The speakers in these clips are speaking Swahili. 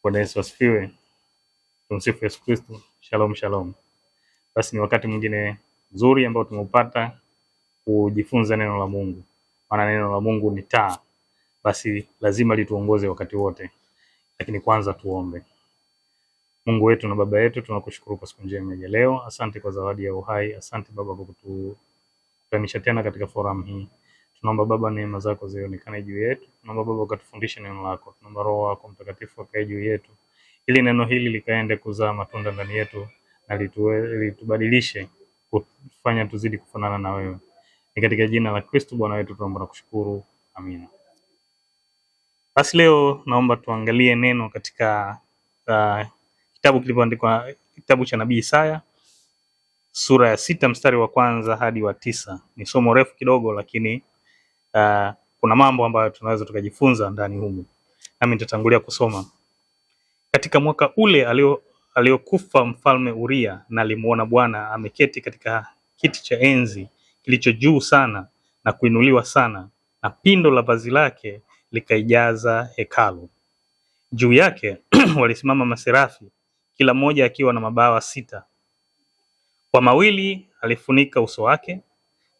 Bwana Yesu asifiwe. Tumsifu Yesu Kristo. Shalom shalom. Basi ni wakati mwingine mzuri ambao tumeupata kujifunza neno la Mungu. Maana neno la Mungu ni taa. Basi lazima lituongoze wakati wote. Lakini kwanza tuombe. Mungu wetu na Baba yetu, tunakushukuru kwa siku njema ya leo. Asante kwa zawadi ya uhai. Asante Baba kwa kutukutanisha tena katika forum hii. Tunaomba Baba neema zako zionekane juu yetu. Tunaomba Baba ukatufundishe neno lako. Tunaomba Roho wako Mtakatifu akae juu yetu, ili neno hili likaende kuzaa matunda ndani yetu na litubadilishe kufanya tuzidi kufanana na wewe. Ni katika jina la Kristo Bwana wetu tunaomba na kushukuru. Amina. Basi leo naomba tuangalie neno katika kitabu kilichoandikwa, kitabu cha Nabii Isaya sura ya 6 mstari wa 1 hadi wa 9. Ni somo refu kidogo, lakini kuna mambo ambayo tunaweza tukajifunza ndani humu. Nami nitatangulia kusoma. Katika mwaka ule aliokufa mfalme Uria, na alimuona Bwana ameketi katika kiti cha enzi kilicho juu sana na kuinuliwa sana, na pindo la vazi lake likaijaza hekalu. Juu yake walisimama maserafi, kila mmoja akiwa na mabawa 6. Kwa mawili alifunika uso wake,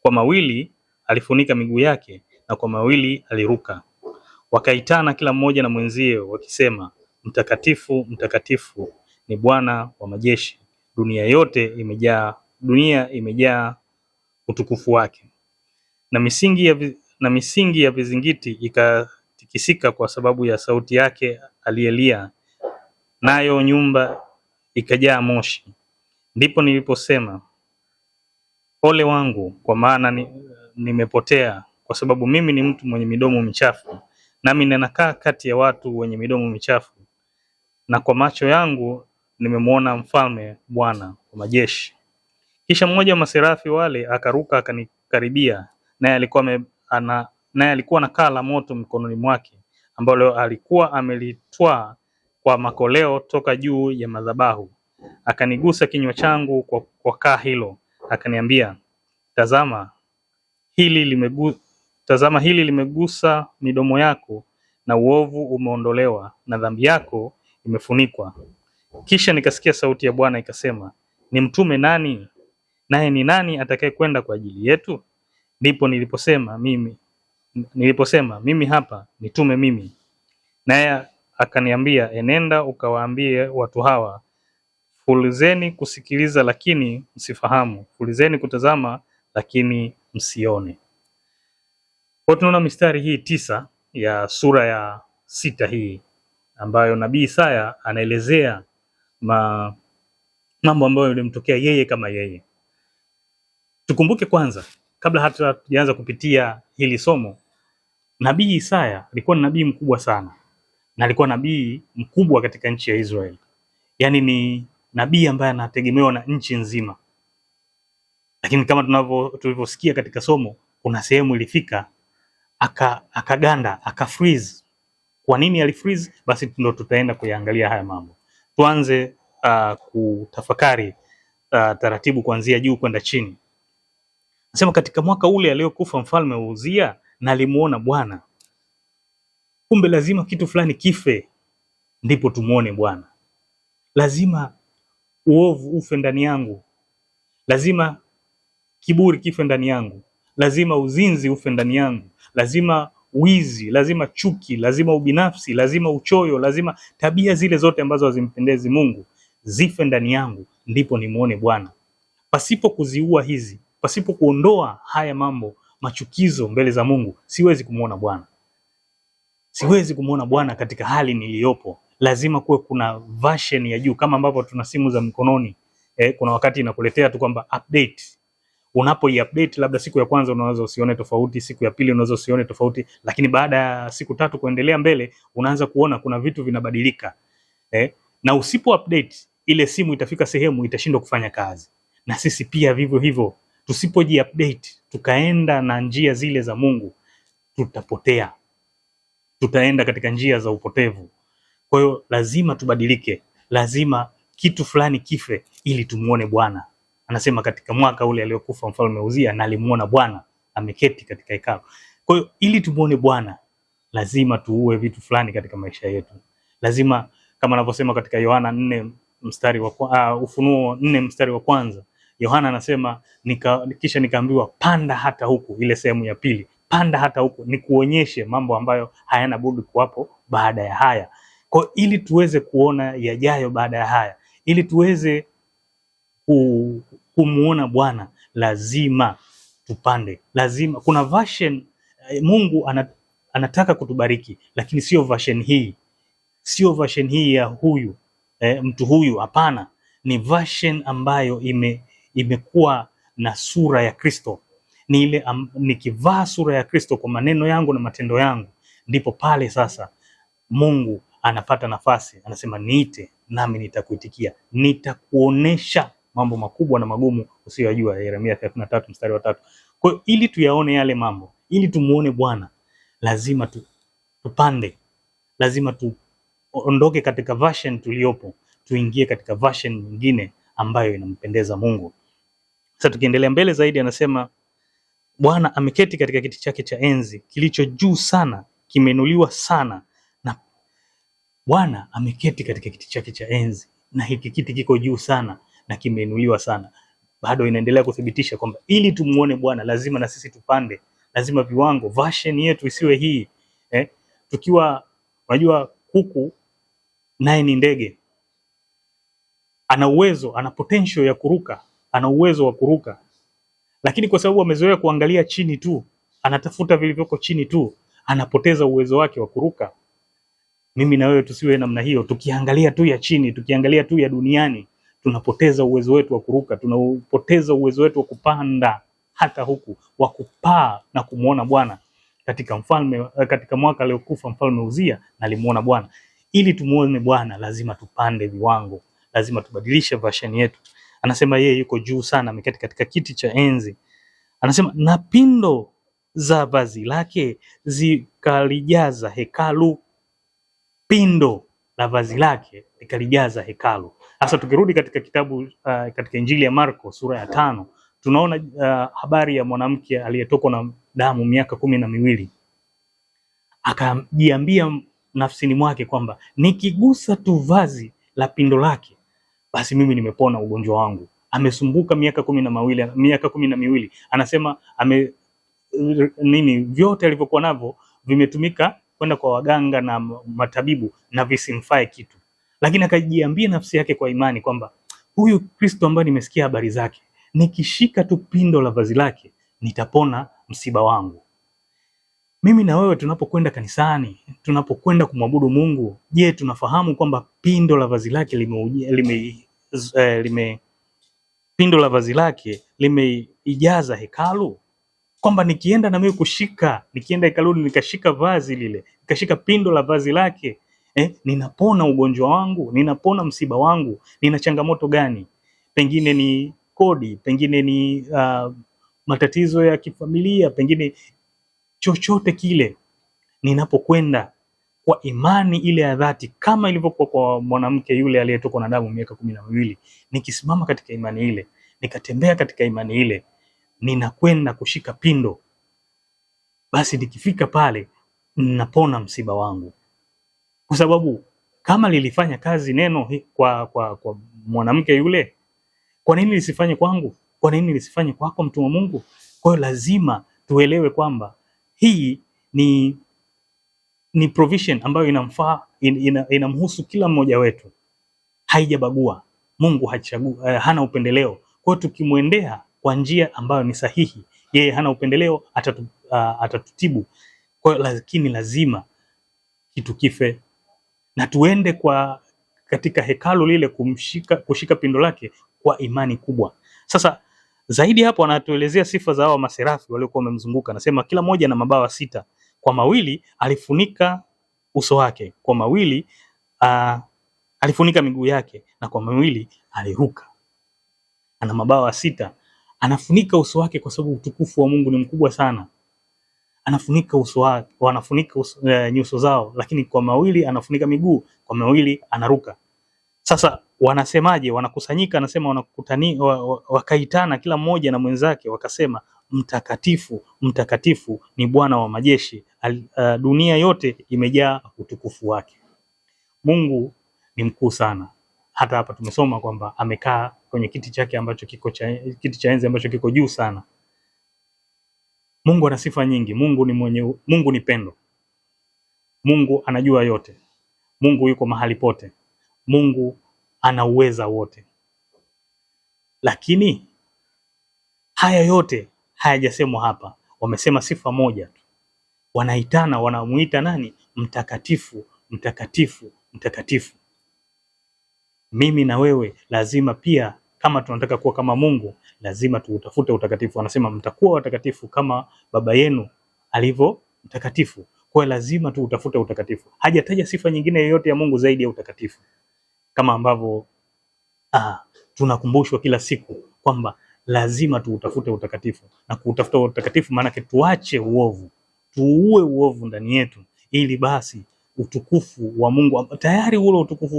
kwa mawili alifunika miguu yake, na kwa mawili aliruka. Wakaitana kila mmoja na mwenzie wakisema, Mtakatifu, mtakatifu ni Bwana wa majeshi, dunia imejaa utukufu wake. Na misingi ya vizingiti ikatikisika kwa sababu ya sauti yake aliyelia, nayo nyumba ikajaa moshi. Ndipo niliposema, ole wangu, kwa maana nimepotea, kwa sababu mimi ni mtu mwenye midomo michafu, nami ninakaa kati ya watu wenye midomo michafu, na kwa macho yangu nimemwona mfalme, Bwana wa majeshi. Kisha mmoja wa maserafi wale akaruka akanikaribia, naye alikuwa na kaa la moto mkononi mwake, ambalo alikuwa amelitwaa kwa makoleo toka juu ya madhabahu. Akanigusa kinywa changu kwa kaa hilo, akaniambia, tazama hili limegusa midomo yako, na uovu umeondolewa, na dhambi yako imefunikwa. Kisha nikasikia sauti ya Bwana ikasema, ni mtume nani? Naye ni nani atakaye kwenda kwa ajili yetu? Ndipo niliposema mimi hapa, nitume mimi. Naye akaniambia, enenda ukawaambie watu hawa, fulizeni kusikiliza lakini msifahamu, fulizeni kutazama lakini msione. Kwa tunaona mistari hii 9 ya sura ya 6 hii, ambayo Nabii Isaya anaelezea mambo ambayo yalimtokea yeye kama yeye. Tukumbuke kwanza, kabla hata tujaanza kupitia hili somo, Nabii Isaya alikuwa ni nabii mkubwa sana, na alikuwa nabii mkubwa katika nchi ya Israeli. Yaani ni nabii ambaye anategemewa na nchi nzima. Lakini kama tulivyosikia katika somo, kuna sehemu ilifika akaganda, akafreeze. Kwa nini alifreeze? Basi ndio tutaenda kuyaangalia haya mambo. Tuanze kutafakari taratibu kuanzia juu kwenda chini. Nasema katika mwaka ule aliokufa mfalme Uzia, na alimuona Bwana. Kumbe lazima kitu fulani kife ndipo tumuone Bwana. Lazima uovu ufe ndani yangu. Lazima kiburi kife ndani yangu. Lazima uzinzi ufe ndani yangu. Lazima wizi, lazima chuki, lazima ubinafsi, lazima uchoyo, lazima tabia zile zote ambazo hazimpendezi Mungu zife ndani yangu, ndipo nimuone Bwana. Pasipo kuziua hizi, pasipo kuondoa haya mambo machukizo mbele za Mungu, siwezi kumuona Bwana. Siwezi kumuona Bwana katika hali niliyopo. Lazima kuwe kuna version ya juu, kama ambavyo tuna simu za mkononi. Kuna wakati inakuletea tu kwamba update. Unapo-update labda siku ya kwanza unaweza usione tofauti, siku ya pili unaweza usione tofauti, lakini baada ya siku 3 kuendelea mbele unaanza kuona kuna vitu vinabadilika. Na usipo-update ile simu itafika sehemu itashindwa kufanya kazi. Na sisi pia vivyo hivyo, tusipoji-update tukaenda na njia zile za Mungu, tutapotea. Tutaenda katika njia za upotevu. Kwa hiyo lazima tubadilike. Lazima kitu fulani kife ili tumuone Bwana. Anasema katika mwaka ule aliokufa mfalme Uzia, na alimuona Bwana ameketi katika hekalu. Kwa hiyo ili tumuone Bwana lazima tuue vitu fulani katika maisha yetu. Lazima kama anavyosema katika Yohana 4 mstari wa Ufunuo 4 mstari wa kwanza. Yohana anasema kisha nikaambiwa panda hata huku, ile sehemu ya pili, panda hata huku nikuonyeshe mambo ambayo hayana budi kuwapo baada ya haya. Kwa ili tuweze kuona yajayo baada ya haya, ili tuweze kumuona Bwana, lazima tupande. Lazima kuna version Mungu anataka kutubariki, lakini sio version hii, sio version hii ya huyu mtu huyu, hapana. Ni version ambayo imekuwa na sura ya Kristo. Ni ile nikivaa sura ya Kristo kwa maneno yangu na matendo yangu, ndipo pale sasa Mungu anapata nafasi, anasema niite nami nitakuitikia, nitakuonesha mambo makubwa na magumu usiyojua. Yeremia 33 mstari wa 3. Kwa hiyo ili tuyaone yale mambo, ili tumuone Bwana, lazima tupande, lazima tuondoke katika version tuliopo, tuingie katika version nyingine ambayo inampendeza Mungu. Sasa tukiendelea mbele zaidi, anasema Bwana ameketi katika kiti chake cha enzi kilicho juu sana, kimeinuliwa sana. Na Bwana ameketi katika kiti chake cha enzi, na hiki kiti kiko juu sana na kimeinuliwa sana. Bado inaendelea kuthibitisha kwamba ili tumuone Bwana lazima na sisi tupande, lazima viwango, version yetu isiwe hii tukiwa, unajua kuku naye ni ndege, ana uwezo, ana potential ya kuruka, ana uwezo wa kuruka, lakini kwa sababu amezoea kuangalia chini tu, anatafuta vilivyoko chini tu, anapoteza uwezo wake wa kuruka. Mimi na wewe tusiwe namna hiyo, tukiangalia tu ya chini, tukiangalia tu ya duniani, tunapoteza uwezo wetu wa kuruka, tunapoteza uwezo wetu wa kupanda hata huku, wa kupaa na kumuona Bwana. Katika mwaka aliokufa Mfalme Uzia, na alimuona Bwana. Ili tumuone Bwana lazima tupande viwango, lazima tubadilishe version yetu. Anasema yeye yuko juu sana, ameketi katika kiti cha enzi. Anasema na pindo za vazi lake zikalijaza hekalu. Pindo la vazi lake likalijaza hekalu. Sasa tukirudi katika kitabu katika Injili ya Marko sura ya 5, tunaona habari ya mwanamke aliyetokwa na damu miaka 12. Akajiambia nafsini mwake kwamba nikigusa tu vazi la pindo lake, basi mimi nimepona ugonjwa wangu. Amesumbuka miaka 12. Anasema vyote alivyokuwa navyo vimetumika kwenda kwa waganga na matabibu na visimfae kitu, lakini akajiambia nafsi yake kwa imani kwamba huyu Kristo ambaye nimesikia habari zake, nikishika tu pindo la vazi lake nitapona msiba wangu. Mimi na wewe tunapokwenda kanisani, tunapokwenda kumwabudu Mungu, je, tunafahamu kwamba pindo la vazi lake pindo la vazi lake limeijaza hekalu? Kwamba nikienda na mimi nikienda hekaluni nikashika vazi lile, nikashika pindo la vazi lake, ninapona ugonjwa wangu, ninapona msiba wangu. Nina changamoto gani? Pengine ni kodi, pengine ni matatizo ya kifamilia, pengine chochote kile. Ninapokwenda kwa imani ile ya dhati, kama ilivyokuwa kwa mwanamke yule aliyetokwa na damu miaka 12, nikisimama katika imani ile, nikatembea katika imani ile, ninakwenda kushika pindo, basi nikifika pale ninapona msiba wangu. Kwa sababu kama lilifanya kazi neno kwa mwanamke yule, kwa nini lisifanye kwangu? Kwa nini lisifanye kwako, mtu wa Mungu? Kwa hiyo lazima tuelewe kwamba hii ni provision ambayo inamfaa, inamhusu kila mmoja wetu, haijabagua. Mungu hana upendeleo. Kwa hiyo tukimwendea kwa njia ambayo ni sahihi, yeye hana upendeleo, atatutibu. Kwa hiyo lakini lazima kitu kife na tuende katika hekalu lile kushika pindo lake kwa imani kubwa. Sasa zaidi hapo anatuelezea sifa za hao maserafi waliokuwa wamemzunguka. Anasema kila mmoja na mabawa 6, kwa mawili alifunika uso wake, kwa mawili alifunika miguu yake, na kwa mawili aliruka. Ana mabawa 6, anafunika uso wake kwa sababu utukufu wa Mungu ni mkubwa sana. Anafunika uso wake, wanafunika nyuso zao, lakini kwa mawili anafunika miguu, kwa mawili anaruka. Sasa wanasemaje? Wanakusanyika, anasema wakaitana kila mmoja na mwenzake, wakasema mtakatifu, mtakatifu ni Bwana wa majeshi, dunia yote imejaa utukufu wake. Mungu ni mkuu sana. Hata hapa tumesoma kwamba amekaa kwenye kiti chake ambacho kiti cha enzi ambacho kiko juu sana. Mungu ana sifa nyingi. Mungu ni pendo. Mungu anajua yote. Mungu yuko mahali pote. Mungu ana uweza wote. Lakini haya yote hayajasemwa hapa. Wamesema sifa moja tu. Wanaitana, wanamuita nani? Mtakatifu, mtakatifu, mtakatifu. Mimi na wewe lazima pia, kama tunataka kuwa kama Mungu, lazima tuutafute utakatifu. Anasema mtakuwa watakatifu kama baba yenu alivyo mtakatifu. Kwa hiyo lazima tuutafute utakatifu. Hajataja sifa nyingine yoyote ya Mungu zaidi ya utakatifu. Kama ambavyo tunakumbushwa kila siku kwamba lazima tuutafute utakatifu. Na kuutafuta utakatifu maana tuache uovu. Tuue uovu ndani yetu, ili basi utukufu wa Mungu, tayari ule utukufu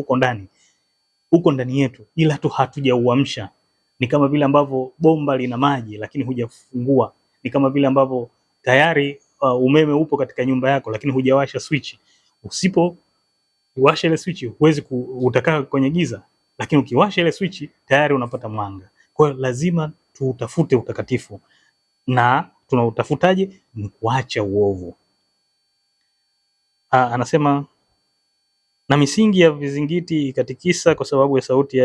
uko ndani yetu, ila tu hatujauamsha. Ni kama vile ambavyo bomba lina maji lakini hujafungua. Ni kama vile ambavyo tayari umeme upo katika nyumba yako lakini hujawasha switch. Usipoiwasha ile switch utakaa kwenye giza, lakini ukiwasha ile switch tayari unapata mwanga. Kwa hiyo lazima tuutafute utakatifu. Na tunautafutaje? Ni kuacha uovu. Anasema na misingi ya vizingiti ikatikisa kwa sababu ya sauti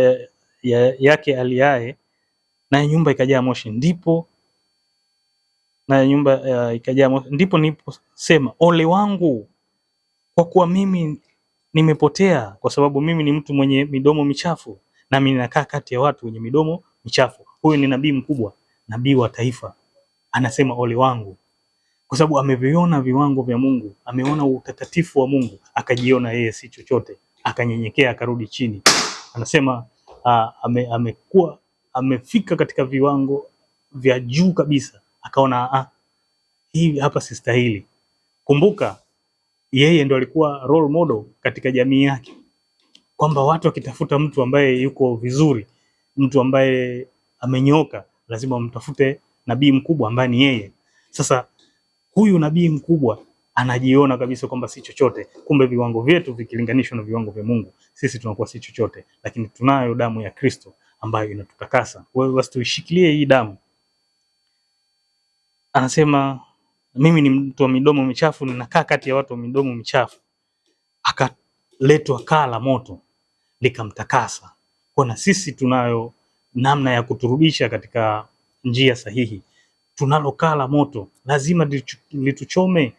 yake aliaye, na nyumba ikajaa moshi. Ndipo niliposema ole wangu, kwa kuwa mimi nimepotea, kwa sababu mimi ni mtu mwenye midomo michafu, nami ninakaa kati ya watu wenye midomo michafu. Huyu ni nabii mkubwa, nabii wa taifa, anasema ole wangu, kwa sababu ameviona viwango vya Mungu, ameona utakatifu wa Mungu, akajiona yeye si chochote, akanyenyekea, akarudi chini. Anasema amefika katika viwango vya juu kabisa, akaona hii hapa sistahili. Kumbuka yeye ndo alikuwa role model katika jamii yake, kwamba watu wakitafuta mtu ambaye yuko vizuri, mtu ambaye amenyoka, lazima wamtafute nabii mkubwa ambaye ni yeye. Sasa huyu nabii mkubwa anajiona kabisa kwamba si chochote. Kumbe viwango vyetu vikilinganishwa na viwango vya Mungu, sisi tunakuwa si chochote, lakini tunayo damu ya Kristo ambayo inatutakasa. Wewe basi tuishikilie hii damu. Anasema mimi ni mtu wa midomo michafu, ninakaa kati ya watu wa midomo michafu. Akaletwa kaa la moto likamtakasa. Kwa na sisi tunayo namna ya kuturudisha katika njia sahihi. Tunalo kaa la moto, lazima lituchome,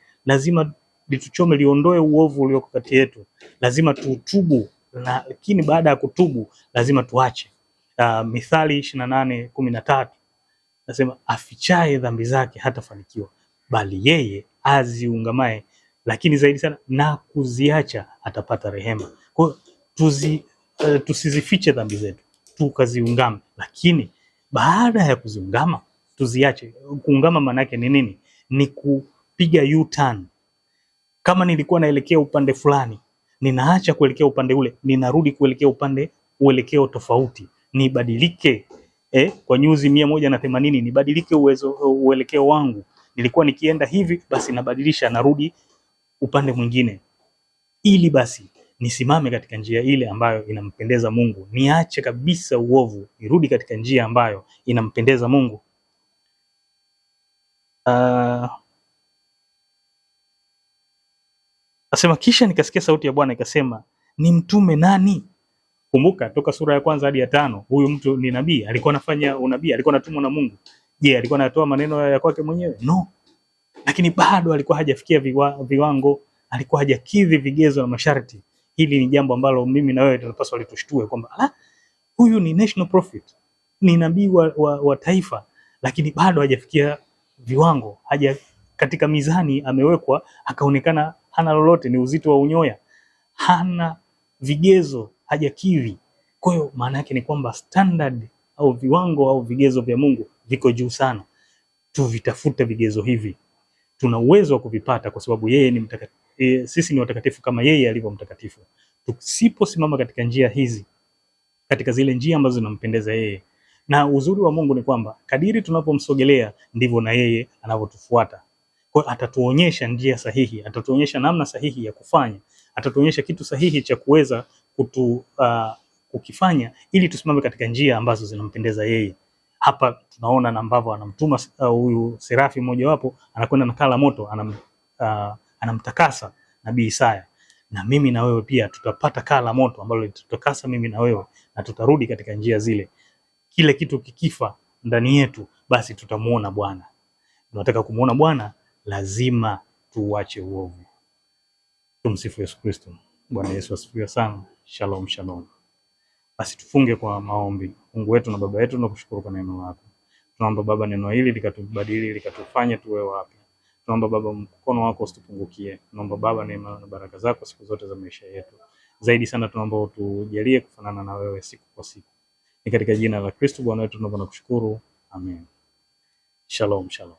liondoe uovu ulioko kati yetu. Lazima tutubu, lakini baada ya kutubu lazima tuache. Mithali 28:13 nasema afichaye dhambi zake hatafanikiwa, bali yeye aziungamaye, lakini zaidi sana na kuziacha atapata rehema. Kwa hiyo tusizifiche dhambi zetu, tukaziungame, lakini baada ya kuziungama tuziache. Kuungama maana yake ni nini? Ni kupiga U-turn. Kama nilikuwa naelekea upande fulani, ninaacha kuelekea upande ule, ninarudi kuelekea uelekeo tofauti. Nibadilike kwa nyuzi 180, nibadilike uelekeo wangu. Nilikuwa nikienda hivi, basi nabadilisha, narudi upande mwingine, ili basi nisimame katika njia ile ambayo inampendeza Mungu. Niache kabisa uovu, nirudi katika njia ambayo inampendeza Mungu. Asema kisha nikasikia sauti ya Bwana ikasema, ni mtume nani? Kumbuka toka sura ya 1 hadi ya 5, huyu mtu ni nabii, alikuwa anafanya unabii, alikuwa anatumwa na Mungu. Je, alikuwa anatoa maneno ya kwake mwenyewe? No. Lakini bado alikuwa hajafikia viwango, alikuwa hajakidhi vigezo na masharti. Hili ni jambo ambalo mimi na wewe tunapaswa litushtue kwamba huyu ni national prophet, ni nabii wa taifa, lakini bado hajafikia viwango, katika mizani amewekwa, akaonekana hana lolote, ni uzito wa unyoya, hana vigezo, hajakidhi. Kwa hiyo maana yake ni kwamba standard au viwango au vigezo vya Mungu viko juu sana. Tuvitafute vigezo hivi, tuna uwezo wa kuvipata kwa sababu yeye ni mtakatifu. Sisi ni watakatifu kama yeye alivyo mtakatifu. Tusiposimama katika njia hizi, katika zile njia ambazo zinampendeza yeye, na uzuri wa Mungu ni kwamba kadiri tunapomsogelea ndivyo na yeye anavyotufuata. Kwa hiyo atatuonyesha njia sahihi, atatuonyesha namna sahihi ya kufanya, atatuonyesha kitu sahihi cha kuweza kukifanya ili tusimame katika njia ambazo zinampendeza yeye. Hapa tunaona na ambavyo anamtuma huyu serafi mmoja wapo anakwenda na kaa la moto anamtakasa nabii Isaya, na mimi na wewe pia tutapata kaa la moto ambalo litutakasa mimi na wewe na tutarudi katika njia zile. Kile kitu kikifa ndani yetu, basi tutamuona Bwana. Tunataka kumuona Bwana, lazima tuache uovu. Tumsifu Yesu Kristo. Bwana Yesu asifiwe sana. Shalom shalom. Basi tufunge kwa maombi. Mungu wetu na Baba yetu, tunakushukuru kwa neno lako. Tunaomba Baba, neno hili likatubadili, likatufanye tuwe wapya. Tunaomba Baba, mkono wako usitupungukie. Tunaomba Baba, neema na baraka zako siku zote za maisha yetu. Zaidi sana tunaomba utujalie kufanana na wewe siku kwa siku. Ni katika jina la Kristo Bwana wetu tunaomba na kushukuru. Amen. Shalom shalom.